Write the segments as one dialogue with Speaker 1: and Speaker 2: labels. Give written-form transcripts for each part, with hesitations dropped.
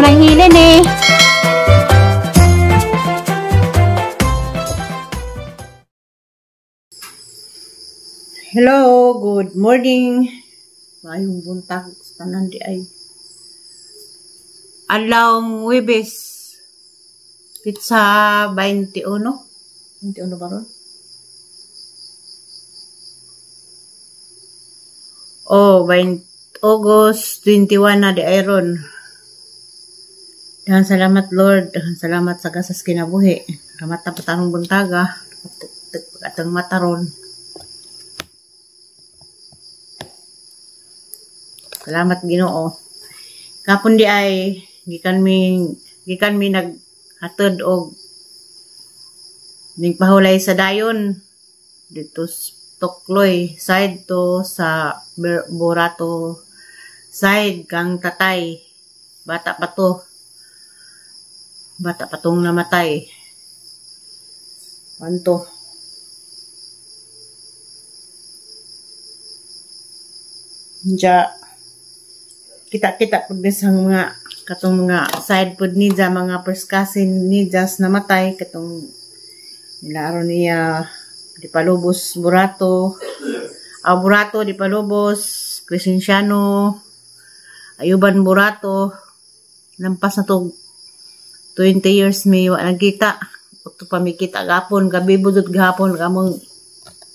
Speaker 1: lang hilin eh.
Speaker 2: Hello, good morning. Mayong buntag sa tanan di ay. Adlawng Huwebes. Pizza 21. 21 ba ron? Oh, August 21 na di ay ron. Dahan salamat Lord. Dahan salamat sa gasas kinabuhi. Kamata patang buntaga. Atang mataron. Salamat Ginoo. Kapon di ay gikan mi naghatod og ning pahulay sa dayon dito Tokloy side to sa Burato side kang tatay. Bata pa to. Bata pa tong namatay. Panto. Kita pag desang mga katong mga side pod ni ja mga first cousin ni jas namatay katong nilaro niya di Palubos Burato di Palubos Crescenciano Ayuban Burato lampas na to 20 years may wa nagkita ito pa may kita gapon gabi budot gapon kamong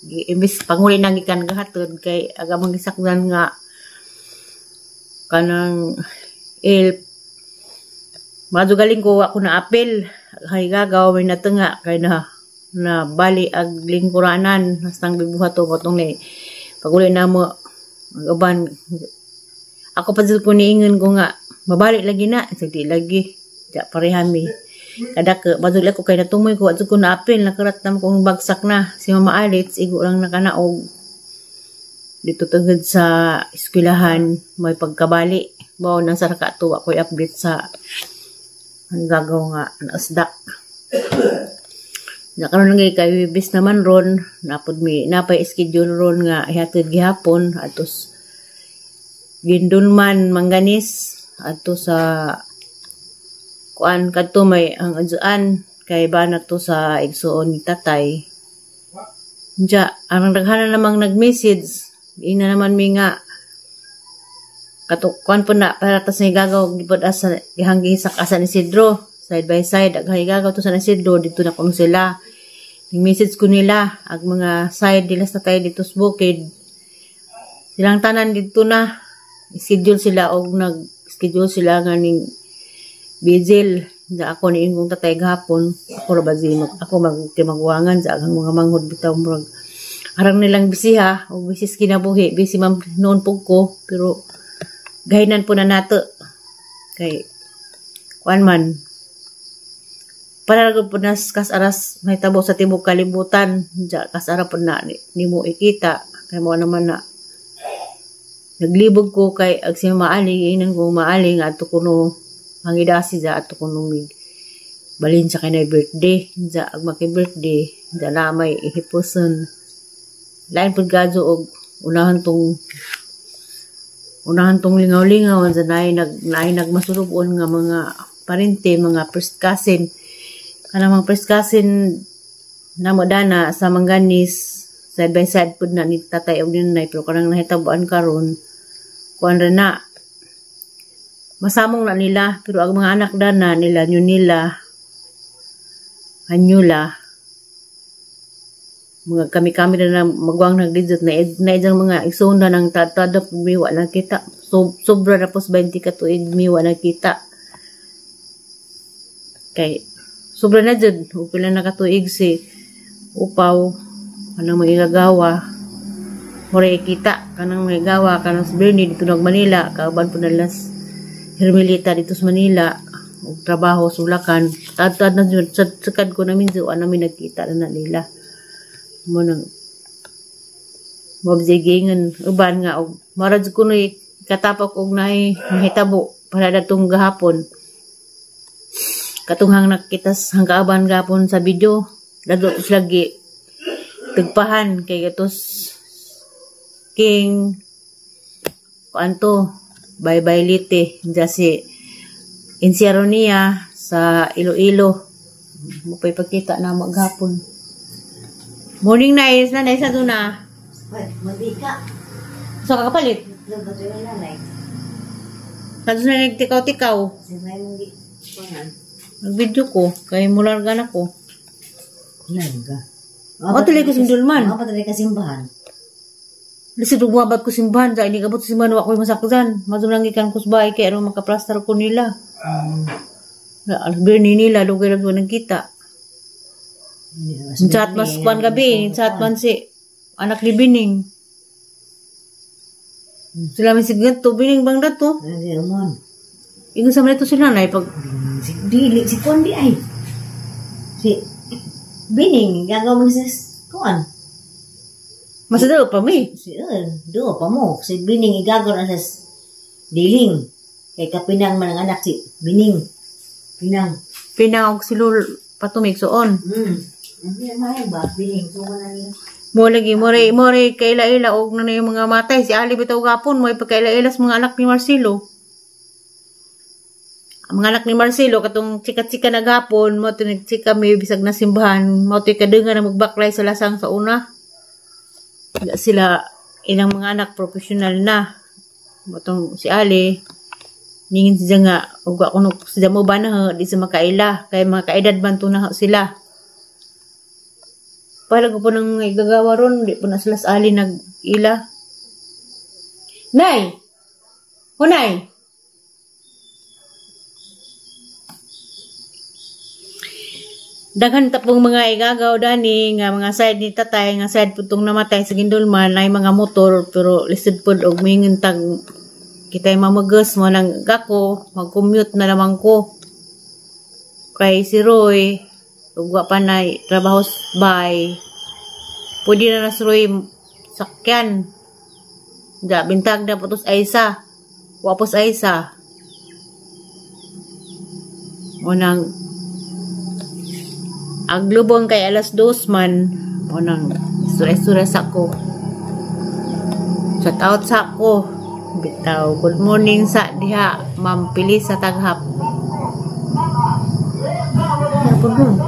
Speaker 2: imbis panguli nang gikan gahatod kay agamang gisakdan nga kanang madugaling ko ako na apel hay gagaw may natunga kay na bali ag lingkuranan hastang bibuhat to katong ni paguli na mo ang uban ako pa jud ko niingon ko nga mabalik lagi na di lagi ja parehami kada ka madugla ko kay natumoy ko adto ko na apel nakarat na kong bagsak na si Mama Alex igo lang nakanaog dito tungod sa eskwelahan may pagkabali bao nang saraka to ako i-update sa ang gagaw nga naasdak nakaroon lang kay Huwebes naman ron napod mi napay schedule ron nga ihatod gihapon atos Gindulman Manganis ato sa kuan kadto may ang adzuan kay bana to sa igsuon ni tatay ang daghanan namang nag-message ina naman mi nga katukuan po na para tas na gagaw gipod asa ihanggi sa asa ni Isidro side by side aghay gagaw to sa ni Isidro dito na kuno sila ning message ko nila ag mga side nila sa tayo dito sa bukid silang tanan dito na schedule sila og nag-schedule sila nga ning Bizil da ako ni ingong tatay gahapon ako ra bazimag ako magtimaguangan sa agang mga manghod bitaw murag arang nilang bisiha o bisis kinabuhi bisi man noon po ko pero gahinan po na nato kay kuan man para po nas kasaras may tabo sa tibok kalibutan ja kasara po na ni mo ikita kay mo naman na naglibog ko kay ag si maaling inan ko maaling ato kuno mangidasi ja ato kuno mig balin sa kanay birthday ja ag maki birthday ja na may ihipuson lain pud gadyo og unahan tong lingaw-lingaw sa naay nagmasulubon nga mga parente mga first cousin kanang mga first cousin namo dana sa Manganis side by side pud na ni tatay og ninay pero kanang nahitabuan karon kuan ra na masamong na nila pero ang mga anak dana nila Anyula mga kami na magwang nagdidot na idang mga isunda ng tatadap miwa na kita sobra na pos 20 ka tuig miwa na kita kay sobra na dyan upila na katuig si upaw kanang mga igagawa mura ikita kanang mga igawa kanang sa Bernie dito ng Manila kauban po nalas Hermelita dito sa Manila og trabaho sulakan tad na dyan sakad ko namin dyan namin nagkita na nila mo nang mabzigingan uban nga og marad ko noy katapak og naay mahitabo para datong gahapon katunghang nakitas hangkaaban gapon sa video dadto lagi tagpahan kay gatos king kuanto bye lite jasi Insiaronia sa Iloilo. Mupay pagkita na maghapon. Morning night na sa duna.
Speaker 1: Mabika.
Speaker 2: So kakapalit.
Speaker 1: Lagot yung nanay.
Speaker 2: Kadto na nagtikaw-tikaw.
Speaker 1: Sabay mong di. Pangan.
Speaker 2: Nag-video ko kay mulargan ako.
Speaker 1: Larga.
Speaker 2: O tuloy ko sindulman.
Speaker 1: Mga patuloy ka simbahan.
Speaker 2: Lisod bumabat ko simbahan dahil hindi kabot simbahan wa ko masakdan. Madunang ikan ko sa bahay kaya ano makaplastar ko nila. Albirni nila lugay lang ko nagkita. Chat mas pan gabi, chat man si anak ni Bining. Sila may sigat to, Bining bang dato?
Speaker 1: Ay, umon.
Speaker 2: Ingon sa mga ito sila na pag
Speaker 1: Si Dili, si Kondi ay. Si Bining, gagawa mo sa kuan.
Speaker 2: masadaw pa mi.
Speaker 1: Si do pa mo. Si Bining igagawa na sa Diling. Kay kapinang man ang anak si Bining. Pinang.
Speaker 2: Pinangog si Lul patumig soon.
Speaker 1: Hindi na ba? Bining. So, wala niya.
Speaker 2: Mo lagi, more kaila-ila og na yung mga matay. Si Ali bitaw gapon, mo ipagkaila-ila sa mga anak ni Marcelo. Ang mga anak ni Marcelo, katong chika-chika na gapon, mo ito nagchika may bisag na simbahan, mo ito kadunga na magbaklay sa lasang sa una. Sila, ilang mga anak, professional na. Mo itong si Ali, ningin siya nga, ug ako siya mo ba na, di sa makaila, kaya mga kaedad man to na sila. Palag po nang igagawa ron, di po na sila sa Ali nag-ila. Nay! Hunay! Daghan tapong mga igagaw dani nga mga side ni tatay nga side putong namatay sa Gindulman ay mga motor pero lisod pod og mingon tag kitay mamagos mo nang gako mag-commute na lamang ko kay si Roy ug wa pa na trabaho bay pwede na si Roy sakyan da bintag na putos Aisa wapos Aisa mo nang aglubong kay alas 2 man mo nang isura-isura sa ko. Shout out sa ko. Bitaw. Good morning sa diha. Ma'am Pili sa Taghap. Ano po dun?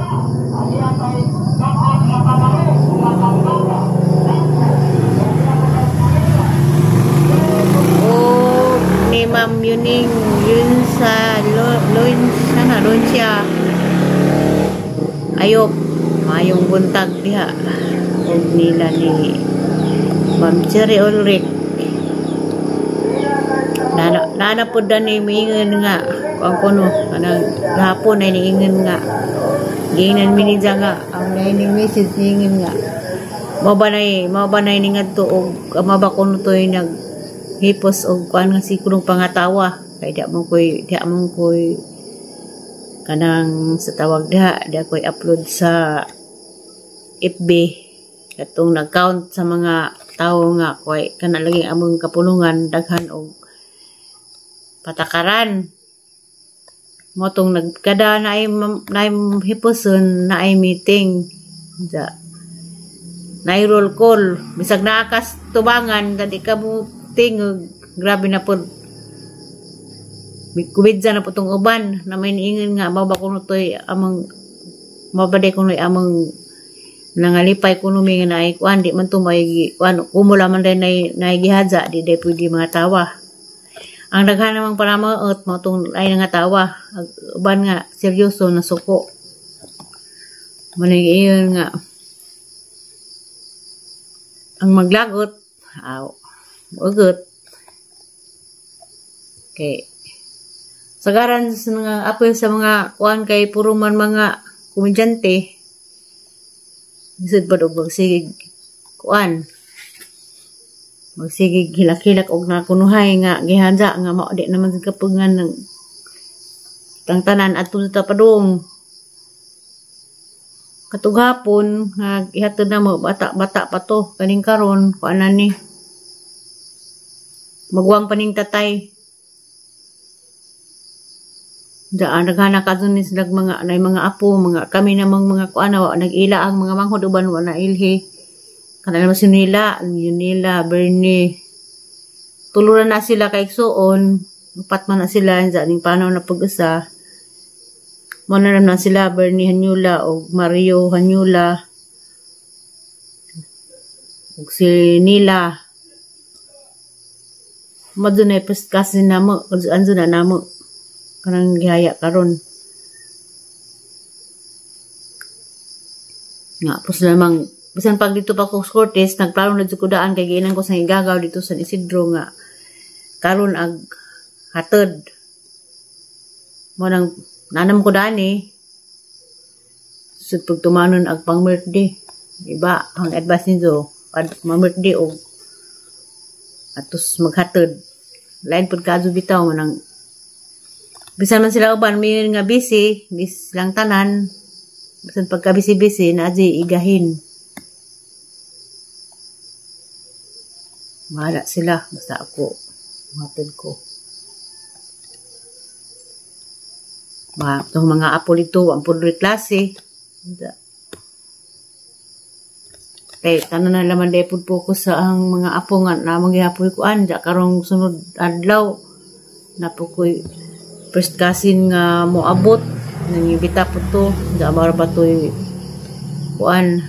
Speaker 2: Oh, ni Ma'am Yuning yun sa Loin siya. Ayop, mayong buntag diha. Og nila ni Ma'am Cherry Ulrich. Nana po da ni mingon nga. Kung kuno, kanang hapon ay niingon nga. Ginan minidya nga. Ang naining message niingon nga. Mabanay ni nga to. Og mabakon to yung naghipos og kuan nga sikulong pangatawa. Kaya di among ko'y kanang sa tawag diha ko'y upload sa FB katong nag-count sa mga tao nga ko'y kana lagi among kapulungan daghan og patakaran mo tong nagkada na ay hiposon na ay meeting ja na roll call bisag naakas tubangan dadi ka mo tingog grabe na pod kubidza na po itong uban na may niingin nga mababa ko nutoy amang mabaday ko nutoy amang nangalipay ko numi nga na ay kuan di man to may kuan kumula man rin na gihadza di day pwede mga tawa ang daghan namang panamaot mo itong ay nga tawa uban nga seryoso na suko manig iyon nga ang maglagot ugot okay. Sagaran sa mga apel sa mga kuan kay puro man mga komedyante. Isod pa og magsigig kuan. Magsigig hilak-hilak og nakunuhay nga gihadza nga mao di naman kapungan ng tanan adto sa padung. Katughapon nga ihatod na mo bata pa to kaning karon kuan ni. Magwang paning tatay. Daan naghana ka dun sila mga apo, mga kami namang mga kuana wa nag-ila ang mga manghod uban wa na ilhi. Kana naman si Yunila, Bernie. Tuluran na sila kay Igsoon. Upat man na sila, sa ning panahon na pag-usa. Muna naman sila, Bernie Hanyula o Mario Hanyula. O si Nila. Madyo na kasi namo, anzo na namo. Kanang gihaya karon. Nga, pos namang, bisan pag dito pa ko Cortez, nagplano na dito ko daan, kay giinan ko sa igagaw dito sa Isidro nga, karon ag hatod. Mo nang, nanam ko daan sud pag tumanon ag pang birthday. Iba, ang advice nito, pag birthday o, atos maghatod. Lain pag kaso bitaw mo nang, bisan man sila uban, may nga busy lang tanan, bisan pagka busy na di igahin. Mahala sila, basta ako, matid ko. Itong mga apo dito, ang pudri klase. Kaya, tanan na naman day pud focus sa ang mga apo nga na maghihapoy ko anda. Karong sunod adlaw, na po ko'y first cousin nga mo abot. Nangibita po to. Damar ba to'y kuan.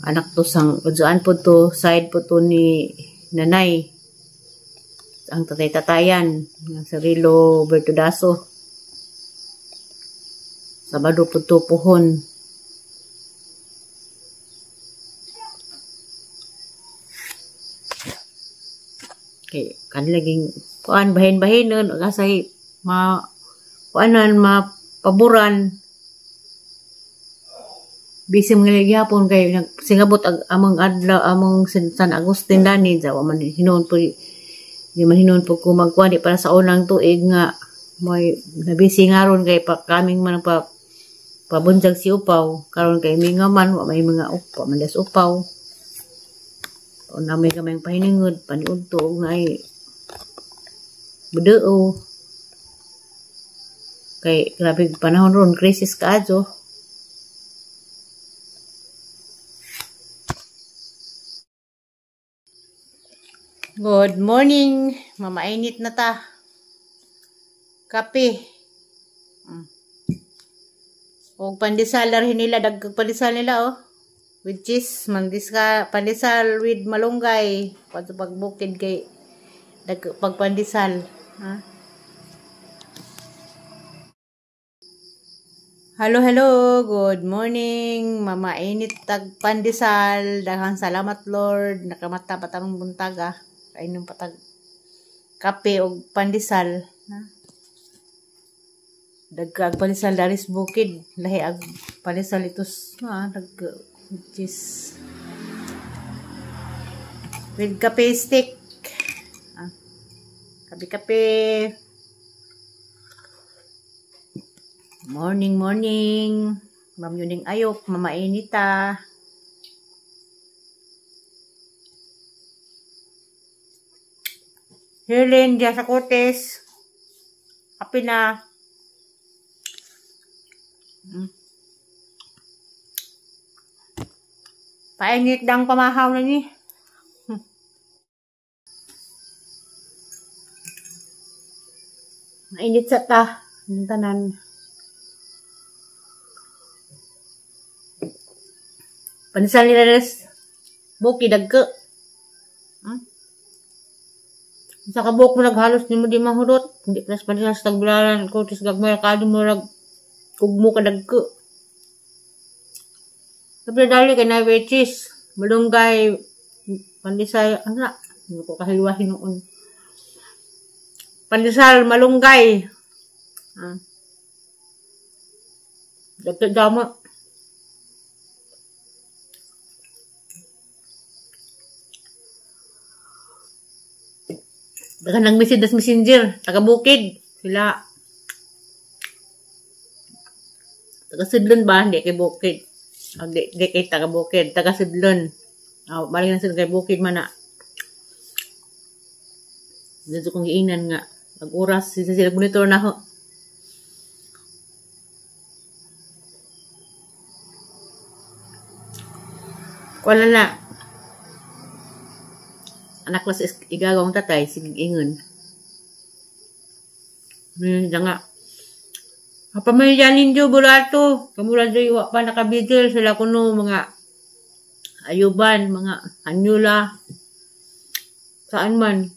Speaker 2: Anak to sang, udaan po to, side po to ni nanay. Ang tatay-tatayan, sa Rilo Bertudaso. Sabado po to puhon. Okay, kanilaging kuan, bahin-bahin nun, kasay, kuanan, mapaboran. Bising mga hapon kay singabot among adlaw among San Agustin dani daw man hinon po di man hinon po ko magkuan di para sa unang tuig nga may nabisi nga ron kay kaming man pabuntag si upaw karon kay minga man wa may mga upaw man des upaw o na may kamayng pahiningod paniudto nga ay budeo kay grabe panahon ron crisis kaadto. Good morning. Mamainit na ta. Kape. O pandesal darhin nila. Dagkag pandesal nila with cheese. Pandesal with malunggay. Pagbukid kay dagkag pagpandesal. Hello. Good morning. Mamainit tag pandesal. Daghang salamat Lord. Nakamata pa tamang buntag ay nung patag kape o pandesal dagkag pandesal daris bukid lahi ag pandesal itos cheese with kape stick kape morning Ma'am Yuning Ayok mamainita. Helen, diya sa Cortez. Kape na. Painit dang pamahaw na ni. Mainit sa ta. Ang tanan. Panisal nila res. Buki dagka. Sa kabuk mo naghalos ni mo di mahurot. Hindi plus panisal sa tagbilaran ko. Tapos gagmay kado mo kugmo ka dagko. Sabi dali kay na cheese. Malunggay. Pandesal. Ano na? Hindi ko kahilwahin noon. Pandesal, malunggay. Dagko dama. Baka nag-message das messenger, taga-bukid sila. Taga-Sidlon ba? Hindi kay bukid. Hindi kay taga-bukid, taga-Sidlon. Balik na sila kay bukid man na. Dito kong iinan nga. Mag-oras, sila monitor na ho. Wala na. Anak lang sa igagawang tatay, sige ingon. Minsan nga. Kapamayanin jo burato. Kamula jo iwa pa nakabidil. Sila kuno mga ayuban, mga anyula. Saan man.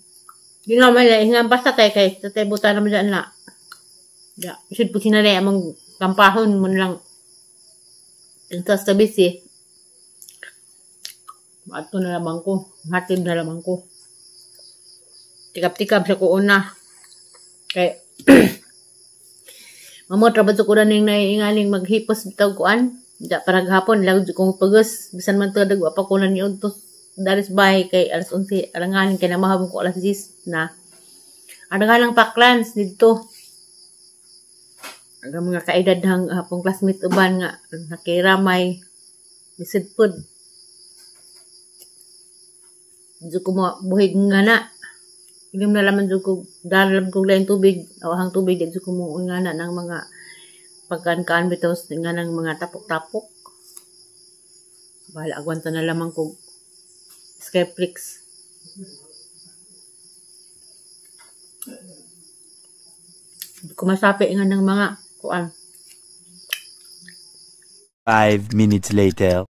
Speaker 2: Di nga may laingan basta tayo kay tatay buta naman dyan na. Isid po sinalay amang kampahon mo lang. Ito sa bisi. Ato na lamang ko. Hatid na lamang ko. Tikap-tikap siya ko una. Kay mamo trabaho ko na ning naiingaling maghipos bitaw kuan. Da parang hapon lang kong pagus bisan man to dagwa pa ko na ni udto dalis bahay kay alas 11 alanganin kay na mahabong ko alas 10 na. Ada nga lang paklans dito. Aga mga kaedad hang hapong classmate uban nga nakiramay bisid pud. Dito ko mo buhig nga na. Igam na laman dito ko dalam kong lain tubig awahang tubig dito ko mo nga na ng mga pagkaan bitaw nga ng mga tapok-tapok. Bahala agwanta na lamang kong Skyflix. Kumasapi nga ng mga kuan.
Speaker 3: 5 minutes later.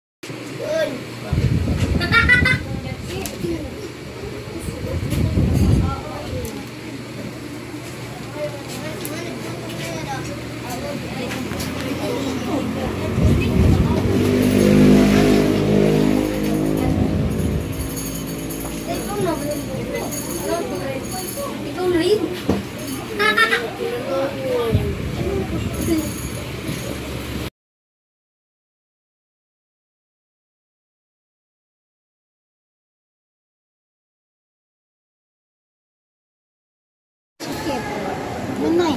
Speaker 4: Nanay.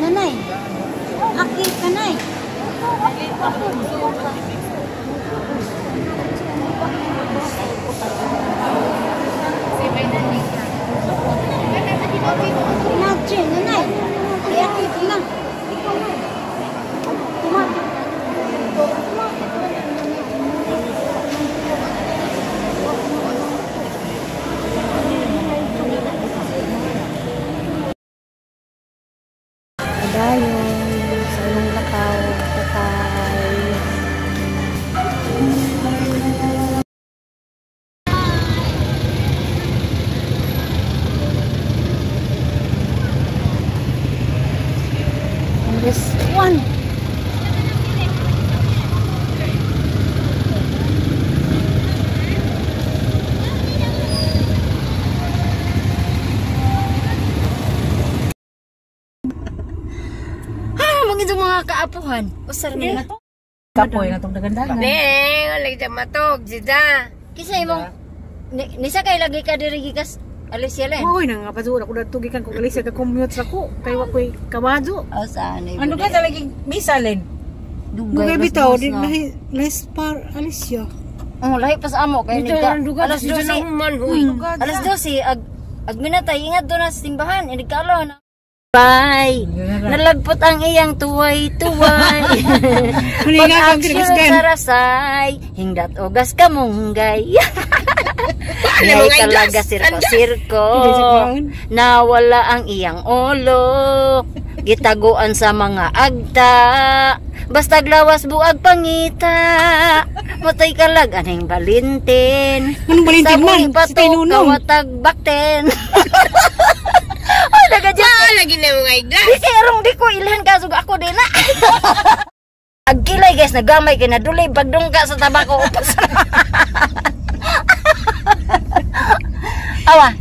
Speaker 4: Nanay. Akit ka, nay. Nache, nanay. Akit ka na. Dayon sa inyong lakaw, tatay. This one. Mangin mga kaapuhan. Usar na to.
Speaker 2: Kapoy na itong dagandagan.
Speaker 5: Walang dyan matog, Jida.
Speaker 4: Kisa imong nisa kay lagi ka diri gikas Alicia len.
Speaker 2: Uy, na nga pa ko natugikan ko kalisa ka commute sa ko. Kay wa ko'y kawadyo.
Speaker 4: Oh, saan ay.
Speaker 2: Ano ka talagang misalen? Dugay bitaw din less par Alicia.
Speaker 4: Oh, lahi pa sa amo kay nigka. Alas 12. Alas 12 ag minatay ingat do na sa simbahan, inigkalo na. Bye. Nalagpot ang iyang tuway-tuway. Pag-aksyon sa rasay, hingdat ogas kamunggay. Ngay talaga sirko-sirko, nawala ang iyang ulo. Gitaguan sa mga agta, basta glawas buag pangita. Matay kalag aning balintin.
Speaker 2: Anong balintin man?
Speaker 4: Sa patok kawatag bakten. Oh, nagajak.
Speaker 5: Lagi na mga iglas.
Speaker 4: Di erong di ko ilhan kasug ako din na. Agkilay guys, nagamay kay nadulay pagdungka sa tabako upos. Awa.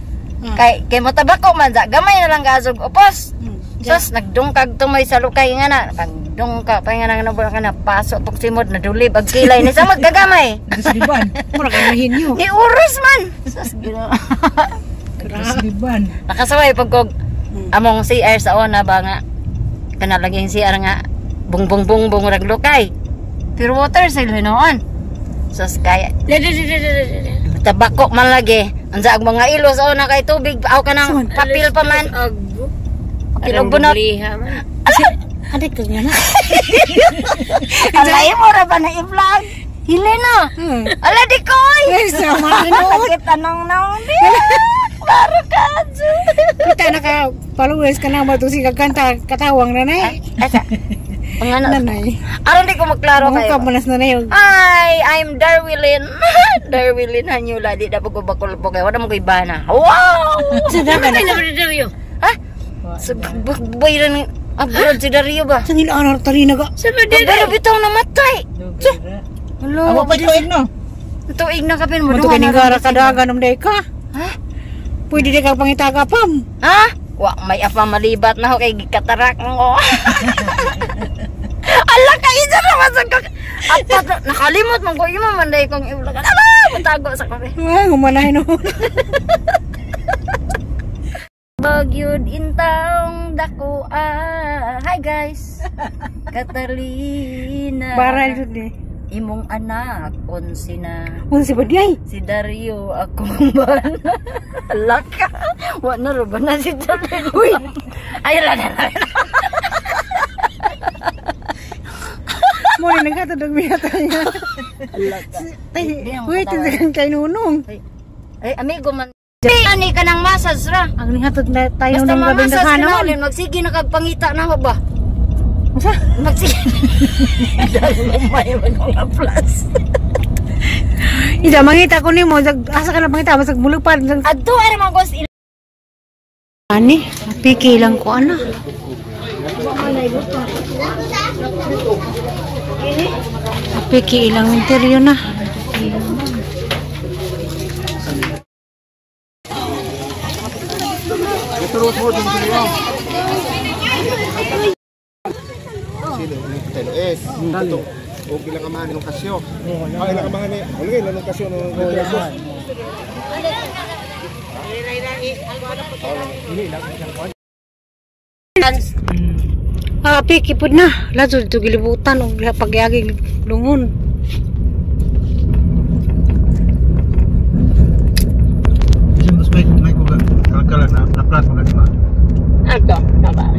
Speaker 4: Kay mo tabako man sa gamay na lang kasug upos. Sus nagdungkag tumoy sa lukay nga na. Pagdungka pa nga nang nabulan ka na paso tok simod nadulay pagkilay ni sa magagamay.
Speaker 2: Siban. Mura ka mahinyo.
Speaker 4: Di urus man. Sus gino.
Speaker 2: Siban.
Speaker 4: Nakasaway pagkog among CR sa ona ba nga kanalaging CR nga bungbong raglukay pure water sa ilinoon so kaya tabako man lagi ansa ang mga ilo sa ona kay tubig aw ka ng papel pa man papel og bunot adik ka nga na alay mo ra ba na i-vlog Hilena ala di koy sama no tanong di Baro ka,
Speaker 2: Kita followers ka na ba ito si kagkanta katawang nanay?
Speaker 4: Asa? Ang ano?
Speaker 2: Nanay.
Speaker 4: Aron di ko maklaro
Speaker 2: Mga
Speaker 4: kayo.
Speaker 2: kapanas nanay.
Speaker 4: Hi, I'm Darwilin. Darwilin Hanyula. Di na po ko bakulpo kayo. Wala mo ko iba na. Wow!
Speaker 2: Sa daga na.
Speaker 4: Ha? Sa boy rin abroad si Dario ba?
Speaker 2: Sa nilaan talina ka.
Speaker 4: Pero bitaw namatay. Hello.
Speaker 2: Ako pa tuig no?
Speaker 4: Tuig na kapin mo.
Speaker 2: Mato ka ning gara kadaga nung day ka.
Speaker 4: Ha?
Speaker 2: Pwede di ka pangitaga pam.
Speaker 4: Ha? Wa, may apa malibat na ho kay gikatarak mo. Ala ka isa na masag ka. Apat nakalimot man ko imo manday kong iulagan. Ala, matago sa kape.
Speaker 2: Ay, humanahin no.
Speaker 4: Bagyod intaong dako. Hi guys. Catalina.
Speaker 2: Baral jud ni.
Speaker 4: Imong anak unsi na.
Speaker 2: Unsi ba di ay?
Speaker 4: Si Dario akong bana. Ala ka. Wa na ro ba na si Dario? Uy. Ay la na.
Speaker 2: Mo ni nagkatadog mi ataya.
Speaker 4: Ala ka.
Speaker 2: Ay, wait, kang kay nunong.
Speaker 4: Ay amigo man. Ani ka ng massage ra.
Speaker 2: Ang nihatod na tayo
Speaker 4: Basta
Speaker 2: nung gabing
Speaker 4: mamasas ka na
Speaker 2: dahanan.
Speaker 4: ulit. Magsige na kagpangita na ho ba?
Speaker 2: Masa?
Speaker 4: Magsige. Dahil umay mga plus.
Speaker 2: Ida mangita ko nimo, asa ka na mangita masag mulupad.
Speaker 4: Adto ay mga gos.
Speaker 2: Ani, piki lang ko ana. Piki ilang interior na.
Speaker 6: Okay lang amahan ng kasyo. Okay lang amahan niya. Wala lang ng kasyo ng kasyo.
Speaker 2: Piki pud na. Lazul to gilibutan og pagyagi lungon.
Speaker 6: Mas baik ko kalkalan na plat mo ganito.
Speaker 4: Ato, naba.